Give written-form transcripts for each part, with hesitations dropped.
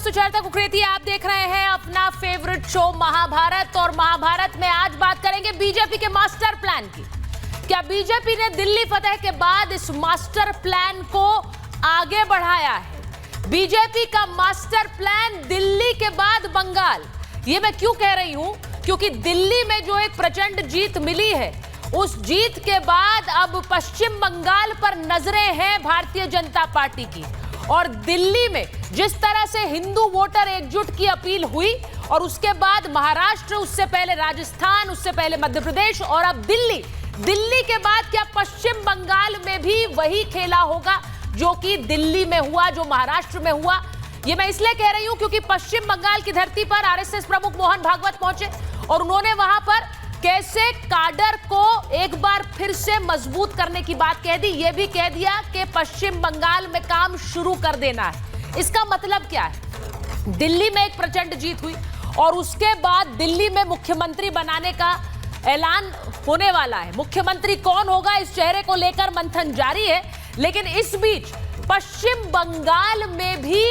सुचरिता कुकरेती, आप देख रहे हैं अपना फेवरेट शो महाभारत। और महाभारत में आज बात करेंगे बीजेपी के मास्टर प्लान की। क्या बीजेपी ने दिल्ली फतह के बाद इस मास्टर प्लान को आगे बढ़ाया है? बीजेपी का मास्टर प्लान दिल्ली के बाद बंगाल। ये मैं क्यों कह रही हूं? क्योंकि दिल्ली में जो एक प्रचंड जीत मिली है, उस जीत के बाद अब पश्चिम बंगाल पर नजरें हैं भारतीय जनता पार्टी की। और दिल्ली में जिस तरह से हिंदू वोटर एकजुट की अपील हुई, और उसके बाद महाराष्ट्र, उससे पहले राजस्थान, उससे पहले मध्य प्रदेश और अब दिल्ली के बाद क्या पश्चिम बंगाल में भी वही खेला होगा जो कि दिल्ली में हुआ, जो महाराष्ट्र में हुआ? ये मैं इसलिए कह रही हूं क्योंकि पश्चिम बंगाल की धरती पर आरएसएस प्रमुख मोहन भागवत पहुंचे और उन्होंने वहां पर कैसे काडर को एक बार फिर से मजबूत करने की बात कह दी। यह भी कह दिया कि पश्चिम बंगाल में काम शुरू कर देना है। इसका मतलब क्या है? दिल्ली में एक प्रचंड जीत हुई और उसके बाद दिल्ली में मुख्यमंत्री बनाने का ऐलान होने वाला है। मुख्यमंत्री कौन होगा, इस चेहरे को लेकर मंथन जारी है। लेकिन इस बीच पश्चिम बंगाल में भी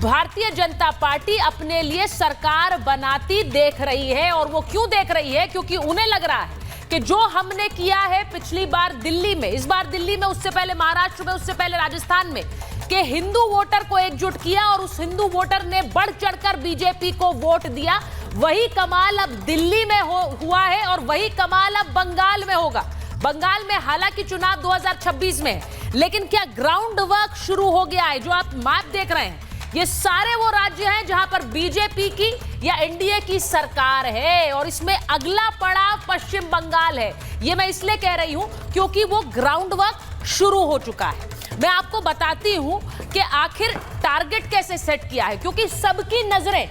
भारतीय जनता पार्टी अपने लिए सरकार बनाती देख रही है। और वो क्यों देख रही है? क्योंकि उन्हें लग रहा है कि जो हमने किया है पिछली बार दिल्ली में, इस बार दिल्ली में, उससे पहले महाराष्ट्र में, उससे पहले राजस्थान में, कि हिंदू वोटर को एकजुट किया और उस हिंदू वोटर ने बढ़ चढ़कर बीजेपी को वोट दिया, वही कमाल अब दिल्ली में हुआ है और वही कमाल अब बंगाल में होगा। बंगाल में हालांकि चुनाव 2026 में है, लेकिन क्या ग्राउंड वर्क शुरू हो गया है? जो आप मैप देख रहे हैं, ये सारे वो राज्य हैं जहां पर बीजेपी की या एनडीए की सरकार है और इसमें अगला पड़ाव पश्चिम बंगाल है। ये मैं इसलिए कह रही हूं क्योंकि वो ग्राउंड वर्क शुरू हो चुका है। मैं आपको बताती हूं कि आखिर टारगेट कैसे सेट किया है, क्योंकि सबकी नजरें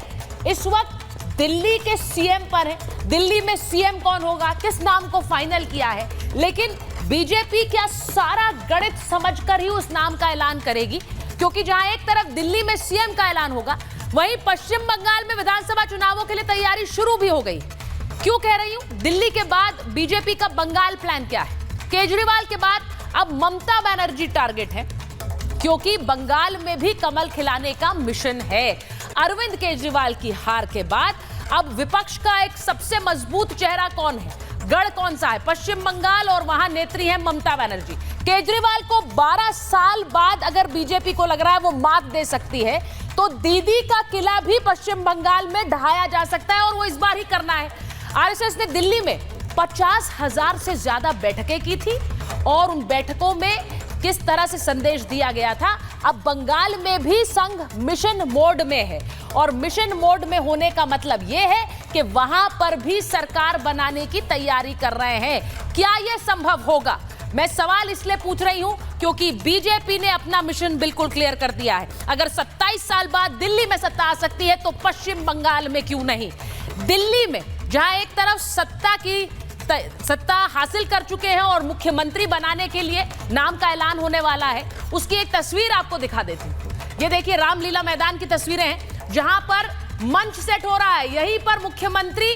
इस वक्त दिल्ली के सीएम पर है। दिल्ली में सीएम कौन होगा, किस नाम को फाइनल किया है। लेकिन बीजेपी क्या सारा गणित समझकर ही उस नाम का ऐलान करेगी? क्योंकि जहां एक तरफ दिल्ली में सीएम का ऐलान होगा, वहीं पश्चिम बंगाल में विधानसभा चुनावों के लिए तैयारी शुरू भी हो गई। क्यों कह रही हूं? दिल्ली के बाद बीजेपी का बंगाल प्लान क्या है? केजरीवाल के बाद अब ममता बनर्जी टारगेट है, क्योंकि बंगाल में भी कमल खिलाने का मिशन है। अरविंद केजरीवाल की हार के बाद अब विपक्ष का एक सबसे मजबूत चेहरा कौन है, गढ़ कौन सा है? पश्चिम बंगाल, और वहां नेत्री है ममता बनर्जी। केजरीवाल को 12 साल बाद अगर बीजेपी को लग रहा है वो मात दे सकती है, तो दीदी का किला भी पश्चिम बंगाल में ढहाया जा सकता है और वो इस बार ही करना है। आरएसएस ने दिल्ली में 50,000 से ज्यादा बैठकें की थी और उन बैठकों में किस तरह से संदेश दिया गया था। अब बंगाल में भी संघ मिशन मोड में है, और मिशन मोड में होने का मतलब यह है कि वहां पर भी सरकार बनाने की तैयारी कर रहे हैं। क्या यह संभव होगा? मैं सवाल इसलिए पूछ रही हूं क्योंकि बीजेपी ने अपना मिशन बिल्कुल क्लियर कर दिया है। अगर 27 साल बाद दिल्ली में सत्ता आ सकती है तो पश्चिम बंगाल में क्यों नहीं? दिल्ली में जहां एक तरफ सत्ता हासिल कर चुके हैं और मुख्यमंत्री बनाने के लिए नाम का ऐलान होने वाला है, उसकी एक तस्वीर आपको दिखा देती हूं। ये देखिए, रामलीला मैदान की तस्वीरें हैं जहां पर मंच सेट हो रहा है। यहीं पर मुख्यमंत्री,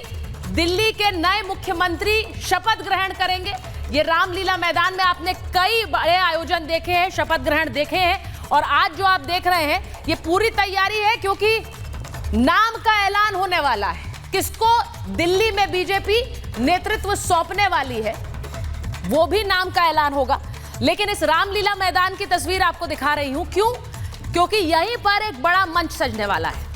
दिल्ली के नए मुख्यमंत्री शपथ ग्रहण करेंगे। ये रामलीला मैदान में आपने कई बड़े आयोजन देखे हैं, शपथ ग्रहण देखे हैं, और आज जो आप देख रहे हैं ये पूरी तैयारी है क्योंकि नाम का ऐलान होने वाला है। किसको दिल्ली में बीजेपी नेतृत्व सौंपने वाली है, वो भी नाम का ऐलान होगा। लेकिन इस रामलीला मैदान की तस्वीर आपको दिखा रही हूं, क्यों? क्योंकि यहीं पर एक बड़ा मंच सजने वाला है।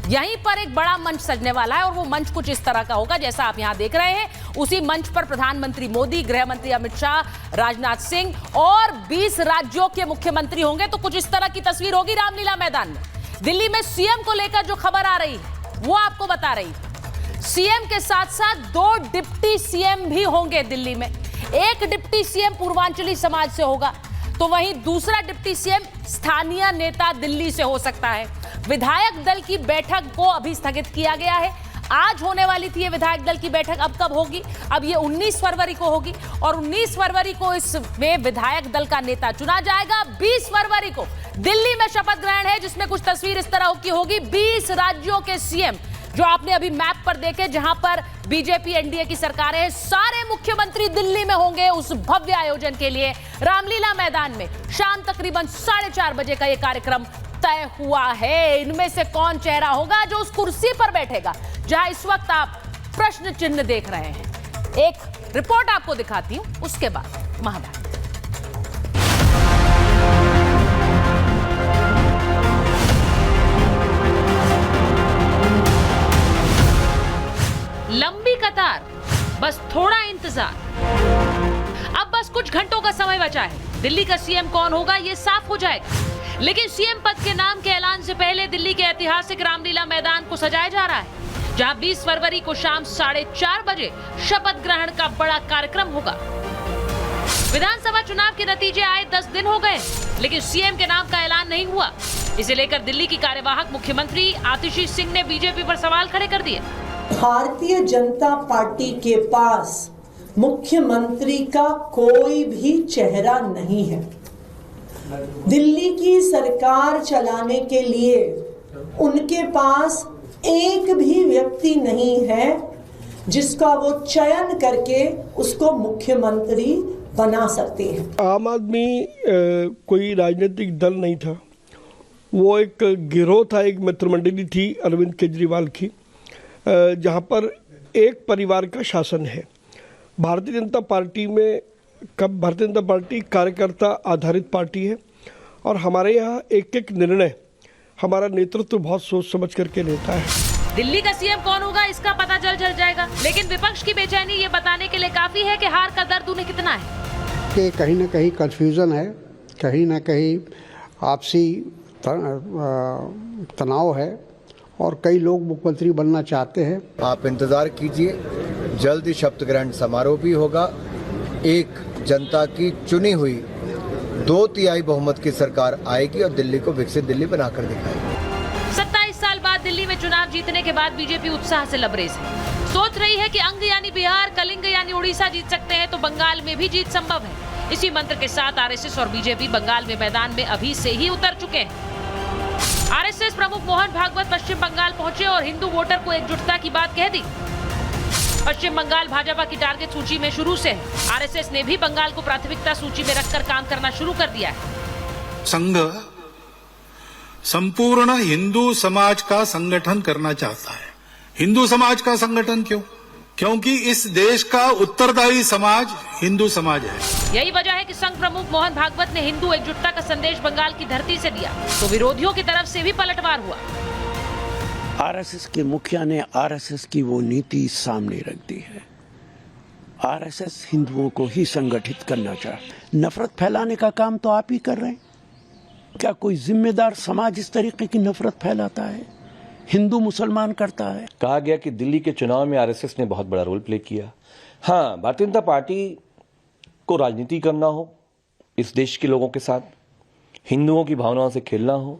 यहीं पर एक बड़ा मंच सजने वाला है और वो मंच कुछ इस तरह का होगा जैसा आप यहां देख रहे हैं। उसी मंच पर प्रधानमंत्री मोदी, गृह मंत्री अमित शाह, राजनाथ सिंह और 20 राज्यों के मुख्यमंत्री होंगे। तो कुछ इस तरह की तस्वीर होगी रामलीला मैदान में। दिल्ली में सीएम को लेकर जो खबर आ रही है वो आपको बता रही। सीएम के साथ साथ 2 डिप्टी सीएम भी होंगे दिल्ली में। एक डिप्टी सीएम पूर्वांचली समाज से होगा, तो वहीं दूसरा डिप्टी सीएम स्थानीय नेता दिल्ली से हो सकता है। विधायक दल की बैठक को अभी स्थगित किया गया है। आज होने वाली थी ये विधायक दल की बैठक, अब कब होगी? अब ये 19 फरवरी को होगी और 19 फरवरी को इसमें विधायक दल का नेता चुना जाएगा। 20 फरवरी को दिल्ली में शपथ ग्रहण है जिसमें कुछ तस्वीर इस तरह की होगी। 20 राज्यों के सीएम जो आपने अभी मैप पर देखे, जहां पर बीजेपी एनडीए की सरकार है, सारे मुख्यमंत्री दिल्ली में होंगे उस भव्य आयोजन के लिए। रामलीला मैदान में शाम तकरीबन 4:30 बजे का यह कार्यक्रम तय हुआ है। इनमें से कौन चेहरा होगा जो उस कुर्सी पर बैठेगा जहां इस वक्त आप प्रश्न चिन्ह देख रहे हैं? एक रिपोर्ट आपको दिखाती हूं, उसके बाद महाभारत। लंबी कतार, बस थोड़ा इंतजार। अब बस कुछ घंटों का समय बचा है। दिल्ली का सीएम कौन होगा ये साफ हो जाएगा, लेकिन सीएम पद के नाम के ऐलान से पहले दिल्ली के ऐतिहासिक रामलीला मैदान को सजाया जा रहा है, जहां 20 फरवरी को शाम 4:30 बजे शपथ ग्रहण का बड़ा कार्यक्रम होगा। विधानसभा चुनाव के नतीजे आए 10 दिन हो गए, लेकिन सीएम के नाम का ऐलान नहीं हुआ। इसे लेकर दिल्ली की कार्यवाहक मुख्यमंत्री आतिशी सिंह ने बीजेपी पर सवाल खड़े कर दिए। भारतीय जनता पार्टी के पास मुख्यमंत्री का कोई भी चेहरा नहीं है। दिल्ली की सरकार चलाने के लिए उनके पास एक भी व्यक्ति नहीं है जिसका वो चयन करके उसको मुख्यमंत्री बना सकते हैं। आम आदमी कोई राजनीतिक दल नहीं था, वो एक गिरोह था, एक मित्रमंडली थी अरविंद केजरीवाल की, जहाँ पर एक परिवार का शासन है। भारतीय जनता पार्टी में भारतीय जनता पार्टी कार्यकर्ता आधारित पार्टी है और हमारे यहाँ एक एक निर्णय हमारा नेतृत्व बहुत सोच समझ करके लेता है। दिल्ली का सीएम कौन होगा इसका पता जल्द जाएगा, लेकिन विपक्ष की बेचैनी ये बताने के लिए काफी है कि हार का दर्द उन्हें कितना है। कि कहीं ना कहीं कंफ्यूजन है, कहीं ना कहीं आपसी तनाव है और कई लोग मुख्यमंत्री बनना चाहते हैं। आप इंतजार कीजिए, जल्द ही शपथ ग्रहण समारोह भी होगा। एक जनता की चुनी हुई 2/3 बहुमत की सरकार आएगी और दिल्ली को विकसित दिल्ली बनाकर दिखाएगी। 27 साल बाद दिल्ली में चुनाव जीतने के बाद बीजेपी उत्साह से लबरेज है। सोच रही है कि अंग यानी बिहार, कलिंग यानी उड़ीसा जीत सकते हैं तो बंगाल में भी जीत संभव है। इसी मंत्र के साथ आरएसएस और बीजेपी बंगाल में मैदान में अभी से ही उतर चुके हैं। आरएसएस प्रमुख मोहन भागवत पश्चिम बंगाल पहुंचे और हिंदू वोटर को एकजुटता की बात कह दी। पश्चिम बंगाल भाजपा की टारगेट सूची में शुरू से है। आरएसएस ने भी बंगाल को प्राथमिकता सूची में रखकर काम करना शुरू कर दिया है। संघ संपूर्ण हिंदू समाज का संगठन करना चाहता है। हिंदू समाज का संगठन क्यों? क्योंकि इस देश का उत्तरदायी समाज हिंदू समाज है। यही वजह है कि संघ प्रमुख मोहन भागवत ने हिंदू एकजुटता का संदेश बंगाल की धरती से दिया, तो विरोधियों की तरफ से भी पलटवार हुआ। आरएसएस के मुखिया ने आरएसएस की वो नीति सामने रख दी है। आरएसएस हिंदुओं को ही संगठित करना चाहता। नफरत फैलाने का काम तो आप ही कर रहे हैं। क्या कोई जिम्मेदार समाज इस तरीके की नफरत फैलाता है? हिंदू मुसलमान करता है। कहा गया कि दिल्ली के चुनाव में आरएसएस ने बहुत बड़ा रोल प्ले किया। हाँ, भारतीय जनता पार्टी को राजनीति करना हो, इस देश के लोगों के साथ हिंदुओं की भावनाओं से खेलना हो,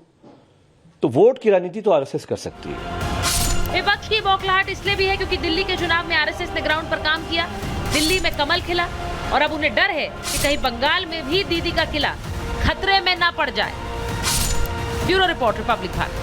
तो वोट की राजनीति तो आरएसएस कर सकती है। विपक्ष की बौखलाहट इसलिए भी है क्योंकि दिल्ली के चुनाव में आरएसएस ने ग्राउंड पर काम किया, दिल्ली में कमल खिला और अब उन्हें डर है कि कहीं बंगाल में भी दीदी का किला खतरे में ना पड़ जाए। Bureau report, Republic Bharat.